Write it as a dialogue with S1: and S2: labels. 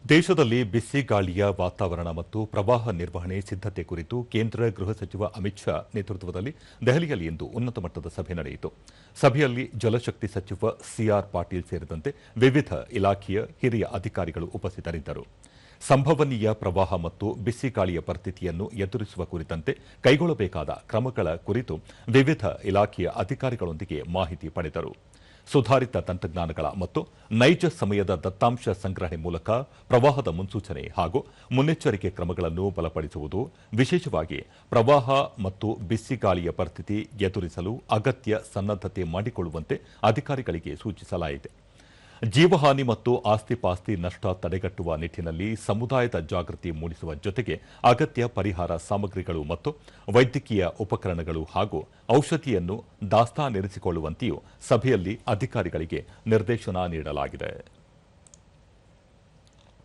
S1: ದೇಶದಲ್ಲಿ ಬಿಸಿ ಗಾಳಿಯ ವಾತಾವರಣ ಮತ್ತು ಪ್ರವಾಹ ನಿರ್ವಹಣೆ ಸಿದ್ಧತೆ ಕುರಿತು ಕೇಂದ್ರ ಗೃಹ ಸಚಿವ ಅಮಿತ್ ಶಾ ನೇತೃತ್ವದಲ್ಲಿ ದೆಹಲಿಯಲ್ಲಿ ಇಂದು ಉನ್ನತ ಮಟ್ಟದ ಸಭೆ ನಡೆಯಿತು. ಸಭೆಯಲ್ಲಿ ಜಲಶಕ್ತಿ ಸಚಿವ ಸಿಆರ್ ಪಾಟೀಲ್ ಸೇರಿದಂತೆ ವಿವಿಧ ಇಲಾಖೆಯ ಹಿರಿಯ ಅಧಿಕಾರಿಗಳು ಉಪಸ್ಥಿತರಿದ್ದರು. ಸಂಭವನೀಯ ಪ್ರವಾಹ ಮತ್ತು ಬಿಸಿ ಗಾಳಿಯ ಪರಿಸ್ಥಿತಿಯನ್ನು ಎದುರಿಸುವ ಕುರಿತಂತೆ ಕೈಗೊಳ್ಳಬೇಕಾದ ಕ್ರಮಗಳ ಕುರಿತು ವಿವಿಧ ಇಲಾಖೆಯ ಅಧಿಕಾರಿಗಳೊಂದಿಗೆ ಮಾಹಿತಿ ಪಡೆದರು. ಸುಧಾರಿತ ತಂತ್ರಜ್ಞಾನಗಳ ಮತ್ತು ನೈಜ ಸಮಯದ ದತ್ತಾಂಶ ಸಂಗ್ರಹಣೆ ಮೂಲಕ ಪ್ರವಾಹದ ಮುನ್ಸೂಚನೆ ಹಾಗೂ ಮುನ್ನೆಚ್ಚರಿಕೆ ಕ್ರಮಗಳನ್ನು ಬಲಪಡಿಸುವುದು, ವಿಶೇಷವಾಗಿ ಪ್ರವಾಹ ಮತ್ತು ಬಿಸಿಗಾಳಿಯ ಪರಿಸ್ಥಿತಿ ಎದುರಿಸಲು ಅಗತ್ಯ ಸನ್ನದ್ಧತೆ ಮಾಡಿಕೊಳ್ಳುವಂತೆ ಅಧಿಕಾರಿಗಳಿಗೆ ಸೂಚಿಸಲಾಗಿದೆ. ಜೀವಹಾನಿ ಮತ್ತು ಆಸ್ತಿ-ಪಾಸ್ತಿ ನಷ್ಟ ತಡೆಗಟ್ಟುವ ನಿಟ್ಟಿನಲ್ಲಿ ಸಮುದಾಯದ ಜಾಗೃತಿ ಮೂಡಿಸುವ ಜೊತೆಗೆ ಅಗತ್ಯ ಪರಿಹಾರ ಸಾಮಗ್ರಿಗಳು ಮತ್ತು ವೈದ್ಯಕೀಯ ಉಪಕರಣಗಳು ಹಾಗೂ ಔಷಧಿಯನ್ನು ದಾಸ್ತಾನಿರಿಸಿಕೊಳ್ಳುವಂತೆಯೂ ಸಭೆಯಲ್ಲಿ ಅಧಿಕಾರಿಗಳಿಗೆ ನಿರ್ದೇಶನ ನೀಡಲಾಗಿದೆ.